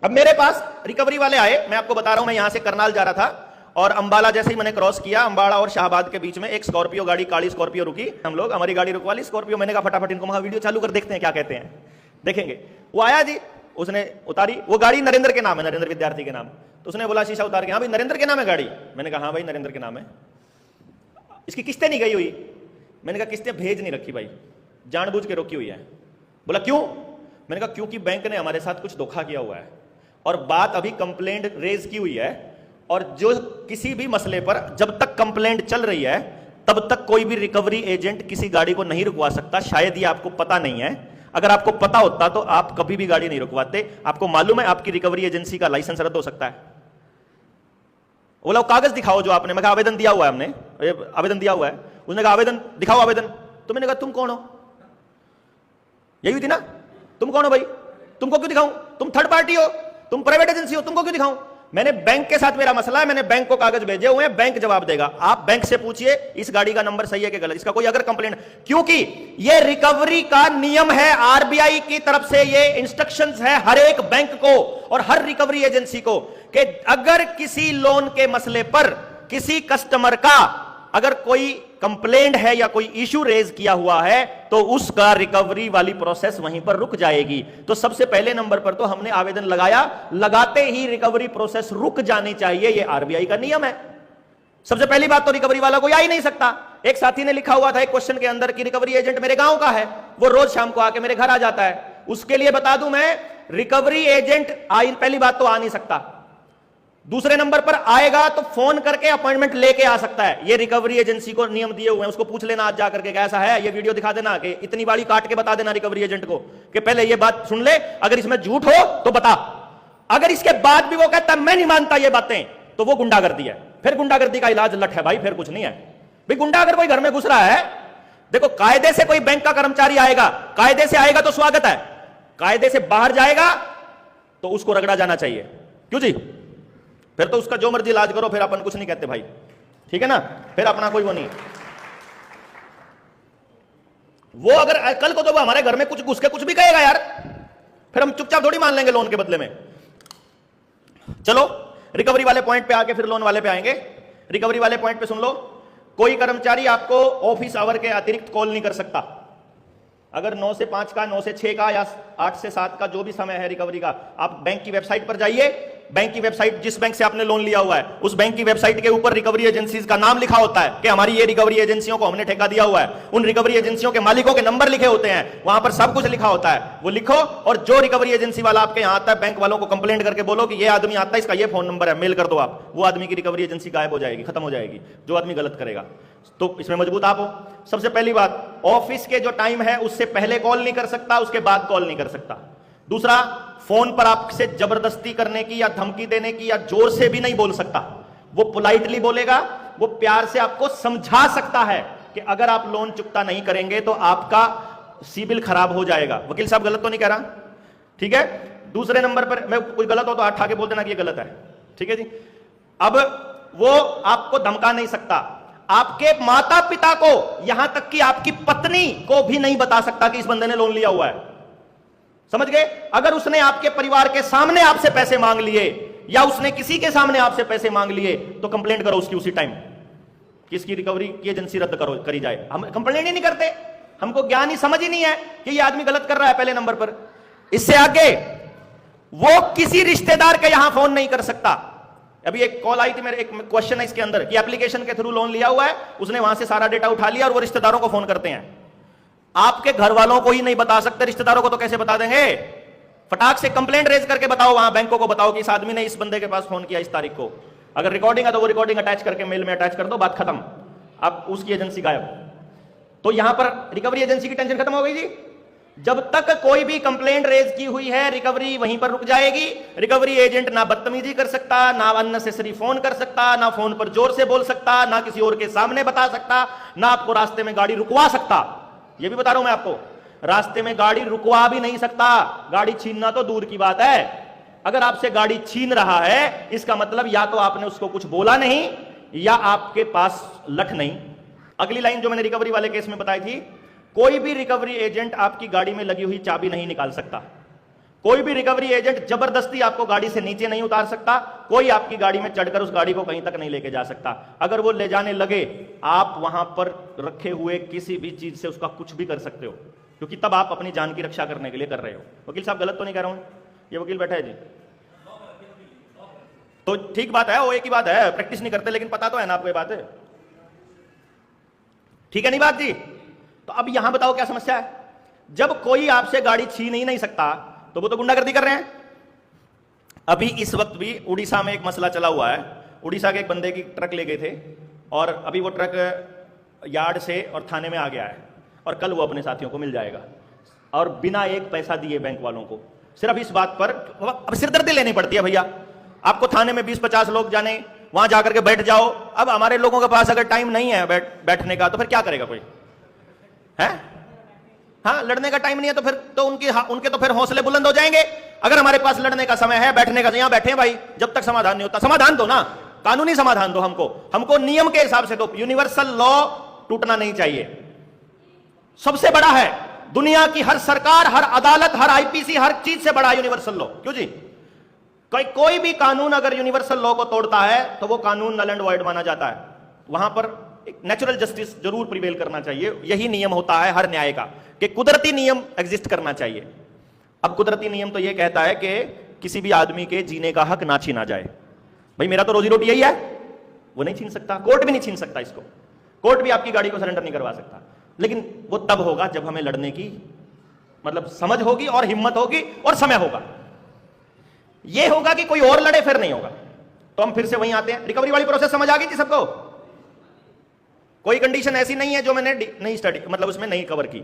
अब मेरे पास रिकवरी वाले आए, मैं आपको बता रहा हूं, मैं यहां से करनाल जा रहा था और अंबाला जैसे ही मैंने क्रॉस किया, अंबाला और शाहबाद के बीच में एक स्कॉर्पियो गाड़ी, काली स्कॉर्पियो रुकी। हम लोग, हमारी गाड़ी रुकवा ली स्कॉर्पियो। मैंने कहा फटाफट इनको वहां वीडियो चालू कर देखते हैं क्या कहते हैं, देखेंगे। वो आया जी, उसने उतारी, वो गाड़ी नरेंद्र के नाम है, नरेंद्र विद्यार्थी के नाम। तो उसने बोला शीशा उतार के, हाँ भाई नरेंद्र के नाम है गाड़ी? मैंने कहा हाँ भाई नरेंद्र के नाम है। इसकी किस्तें नहीं गई हुई? मैंने कहा किस्तें भेज नहीं रखी भाई, जानबूझ के रोकी हुई है। बोला क्यों? मैंने कहा क्योंकि बैंक ने हमारे साथ कुछ धोखा किया हुआ है और बात अभी कंप्लेंट रेज की हुई है, और जो किसी भी मसले पर जब तक कंप्लेंट चल रही है तब तक कोई भी रिकवरी एजेंट किसी गाड़ी को नहीं रुकवा सकता। शायद ये आपको पता नहीं है, अगर आपको पता होता तो आप कभी भी गाड़ी नहीं रुकवाते। आपको मालूम है आपकी रिकवरी एजेंसी का लाइसेंस रद्द हो सकता है। बोला कागज दिखाओ जो आपने। मैं कहा आवेदन दिया हुआ है, हमने आवेदन दिया हुआ है। उसने कहा आवेदन दिखाओ आवेदन। तो मैंने कहा तुम कौन हो? यही हुई थी ना, तुम कौन हो भाई? तुमको क्यों दिखाऊं? तुम थर्ड पार्टी हो, तुम प्राइवेट एजेंसी हो, तुमको क्यों दिखाऊं? मैंने बैंक के साथ मेरा मसला है, मैंने बैंक को कागज भेजे हुए हैं, बैंक जवाब देगा। आप बैंक से पूछिए इस गाड़ी का नंबर सही है कि गलत, इसका कोई अगर कंप्लेंट, क्योंकि ये रिकवरी का नियम है, आरबीआई की तरफ से ये इंस्ट्रक्शंस है हर एक बैंक को और हर रिकवरी एजेंसी को कि अगर किसी लोन के मसले पर किसी कस्टमर का अगर कोई कंप्लेंट है या कोई इशू रेज किया हुआ है तो उसका रिकवरी वाली प्रोसेस वहीं पर रुक जाएगी। तो सबसे पहले नंबर पर तो हमने आवेदन लगाया, लगाते ही रिकवरी प्रोसेस रुक जानी चाहिए, यह आरबीआई का नियम है। सबसे पहली बात तो रिकवरी वाला कोई आ ही नहीं सकता। एक साथी ने लिखा हुआ था एक क्वेश्चन के अंदर कि रिकवरी एजेंट मेरे गांव का है, वो रोज शाम को आके मेरे घर आ जाता है। उसके लिए बता दूं मैं, रिकवरी एजेंट पहली बात तो आ नहीं सकता। दूसरे नंबर पर आएगा तो फोन करके अपॉइंटमेंट लेके आ सकता है। ये रिकवरी एजेंसी को नियम दिए हुए हैं, उसको पूछ लेना आज जाकर के कैसा है, ये वीडियो दिखा देना कि इतनी बाड़ी काट के बता देना रिकवरी एजेंट को कि पहले ये बात सुन ले, अगर इसमें झूठ हो तो बता। अगर इसके बाद भी वो कहता मैं नहीं मानता ये बातें, तो वो गुंडागर्दी है। फिर गुंडागर्दी का इलाज लठ है भाई, फिर कुछ नहीं है भाई। गुंडा अगर कोई घर में घुस रहा है, देखो कायदे से कोई बैंक का कर्मचारी आएगा, कायदे से आएगा तो स्वागत है, कायदे से बाहर जाएगा तो उसको रगड़ा जाना चाहिए। क्यों जी? फिर तो उसका जो मर्जी इलाज करो, फिर अपन कुछ नहीं कहते भाई, ठीक है ना, फिर अपना कोई वो नहीं। वो अगर कल को तो वो हमारे घर में कुछ घुस के कुछ भी कहेगा यार, फिर हम चुपचाप थोड़ी मान लेंगे लोन के बदले में। चलो रिकवरी वाले पॉइंट पे आके फिर लोन वाले पे आएंगे। रिकवरी वाले पॉइंट पे सुन लो, कोई कर्मचारी आपको ऑफिस आवर के अतिरिक्त कॉल नहीं कर सकता। अगर 9 से 5 का, 9 से 6 का या 8 से 7 का जो भी समय है रिकवरी का, आप बैंक की वेबसाइट पर जाइए। बैंक की वेबसाइट, जिस बैंक से आपने लोन लिया हुआ है उस बैंक की वेबसाइट के ऊपर रिकवरी एजेंसीज का नाम लिखा होता है कि हमारी ये रिकवरी एजेंसियों को हमने ठेका दिया हुआ है। उन रिकवरी एजेंसियों के मालिकों के नंबर लिखे होते हैं, वहां पर सब कुछ लिखा होता है, वो लिखो। और जो रिकवरी एजेंसी वाला आपके यहाँ आता है, बैंक वालों को कंप्लेंट करके बोलो कि ये आदमी आता है, इसका ये फोन नंबर है, मेल कर दो आप। वो आदमी की रिकवरी एजेंसी गायब हो जाएगी, खत्म हो जाएगी, जो आदमी गलत करेगा। तो इसमें मजबूत आप हो। सबसे पहली बात, ऑफिस के जो टाइम है उससे पहले कॉल नहीं कर सकता, उसके बाद कॉल नहीं कर सकता। दूसरा, फोन पर आपसे जबरदस्ती करने की या धमकी देने की या जोर से भी नहीं बोल सकता। वो पोलाइटली बोलेगा, वो प्यार से आपको समझा सकता है कि अगर आप लोन चुकता नहीं करेंगे तो आपका सिबिल खराब हो जाएगा। वकील साहब गलत तो नहीं कह रहा, ठीक है? दूसरे नंबर पर, मैं कोई गलत हो तो हाथ आके बोल देना कि ये गलत है, ठीक है जी। अब वो आपको धमका नहीं सकता, आपके माता पिता को, यहां तक कि आपकी पत्नी को भी नहीं बता सकता कि इस बंदे ने लोन लिया हुआ है। समझ गए? अगर उसने आपके परिवार के सामने आपसे पैसे मांग लिए या उसने किसी के सामने आपसे पैसे मांग लिए तो कंप्लेंट करो उसकी उसी टाइम, किसकी रिकवरी की एजेंसी रद्द करो करी जाए। हम कंप्लेंट ही नहीं करते, हमको ज्ञान ही समझ ही नहीं है कि ये आदमी गलत कर रहा है पहले नंबर पर। इससे आगे वो किसी रिश्तेदार के यहां फोन नहीं कर सकता। अभी एक कॉल आई थी, मेरे एक क्वेश्चन है इसके अंदर कि एप्लीकेशन के थ्रू लोन लिया हुआ है, उसने वहां से सारा डेटा उठा लिया और वो रिश्तेदारों को फोन करते हैं। आपके घर वालों को ही नहीं बता सकते, रिश्तेदारों को तो कैसे बता देंगे? फटाक से कंप्लेंट रेज करके बताओ, वहां बैंकों को बताओ कि इस आदमी ने इस बंदे के पास फोन किया इस तारीख को। अगर रिकॉर्डिंग है तो वो रिकॉर्डिंग अटैच करके मेल में अटैच कर दो, बात खत्म, अब उसकी एजेंसी गायब। तो यहां पर रिकवरी एजेंसी की टेंशन खत्म हो गई जी। जब तक कोई भी कंप्लेंट रेज की हुई है, रिकवरी वहीं पर रुक जाएगी। रिकवरी एजेंट ना बदतमीजी कर सकता, ना अननेसेसरी फोन कर सकता, ना फोन पर जोर से बोल सकता, ना किसी और के सामने बता सकता, ना आपको रास्ते में गाड़ी रुकवा सकता। ये भी बता रहा हूं मैं आपको, रास्ते में गाड़ी रुकवा भी नहीं सकता। गाड़ी छीनना तो दूर की बात है, अगर आपसे गाड़ी छीन रहा है इसका मतलब या तो आपने उसको कुछ बोला नहीं या आपके पास लठ नहीं। अगली लाइन जो मैंने रिकवरी वाले केस में बताई थी, कोई भी रिकवरी एजेंट आपकी गाड़ी में लगी हुई चाबी नहीं निकाल सकता। कोई भी रिकवरी एजेंट जबरदस्ती आपको गाड़ी से नीचे नहीं उतार सकता, कोई आपकी गाड़ी में चढ़कर उस गाड़ी को कहीं तक नहीं लेके जा सकता। अगर वो ले जाने लगे, आप वहां पर रखे हुए किसी भी चीज से उसका कुछ भी कर सकते हो, क्योंकि तब आप अपनी जान की रक्षा करने के लिए कर रहे हो। वकील साहब गलत तो नहीं कह रहा हूं? ये वकील बैठा है जी, तो ठीक बात है, वो एक ही बात है, प्रैक्टिस नहीं करते लेकिन पता तो है ना आपको ये बात है, ठीक है नहीं बात जी? तो अब यहां बताओ क्या समस्या है? जब कोई आपसे गाड़ी छीन ही नहीं सकता तो वो तो गुंडागर्दी कर रहे हैं। अभी इस वक्त भी उड़ीसा में एक मसला चला हुआ है। उड़ीसा के एक बंदे की ट्रक ले गए थे और अभी वो ट्रक यार्ड से और थाने में आ गया है और कल वो अपने साथियों को मिल जाएगा, और बिना एक पैसा दिए बैंक वालों को, सिर्फ इस बात पर। अब सिरदर्दी लेनी पड़ती है भैया, आपको थाने में 20-50 लोग जाने, वहां जाकर के बैठ जाओ। अब हमारे लोगों के पास अगर टाइम नहीं है बैठने का तो फिर क्या करेगा कोई है? हाँ, लड़ने का टाइम नहीं है तो फिर तो उनके तो फिर हौसले बुलंद हो जाएंगे। अगर हमारे पास लड़ने का समय है, बैठने का, यहां बैठे भाई, जब तक समाधान नहीं होता, समाधान दो ना, कानूनी समाधान दो हमको नियम के हिसाब से दो। यूनिवर्सल लॉ टूटना नहीं चाहिए। सबसे बड़ा है दुनिया की हर सरकार, हर अदालत, हर आईपीसी, हर चीज से बड़ा यूनिवर्सल लॉ। क्यों जी? कोई भी कानून अगर यूनिवर्सल लॉ को तोड़ता है तो वो कानून नल एंड वॉइड माना जाता है। वहां पर एक नेचुरल जस्टिस जरूर प्रिवेल करना चाहिए। यही नियम होता है हर न्याय का, कि कुदरती नियम एग्जिस्ट करना चाहिए। अब कुदरती नियम तो यह कहता है कि किसी भी आदमी के जीने का हक ना छीना जाए। भाई मेरा तो रोजी रोटी यही है, वो नहीं छीन सकता, कोर्ट भी नहीं छीन सकता इसको। कोर्ट भी आपकी गाड़ी को सरेंडर नहीं करवा सकता, लेकिन वो तब होगा जब हमें लड़ने की समझ होगी और हिम्मत होगी और समय होगा। यह होगा कि कोई और लड़े, फिर नहीं होगा। तो हम फिर से वहीं आते हैं, रिकवरी वाली प्रोसेस समझ आ गई थी सबको? कोई कंडीशन ऐसी नहीं है जो मैंने नहीं स्टडी उसमें नहीं कवर की।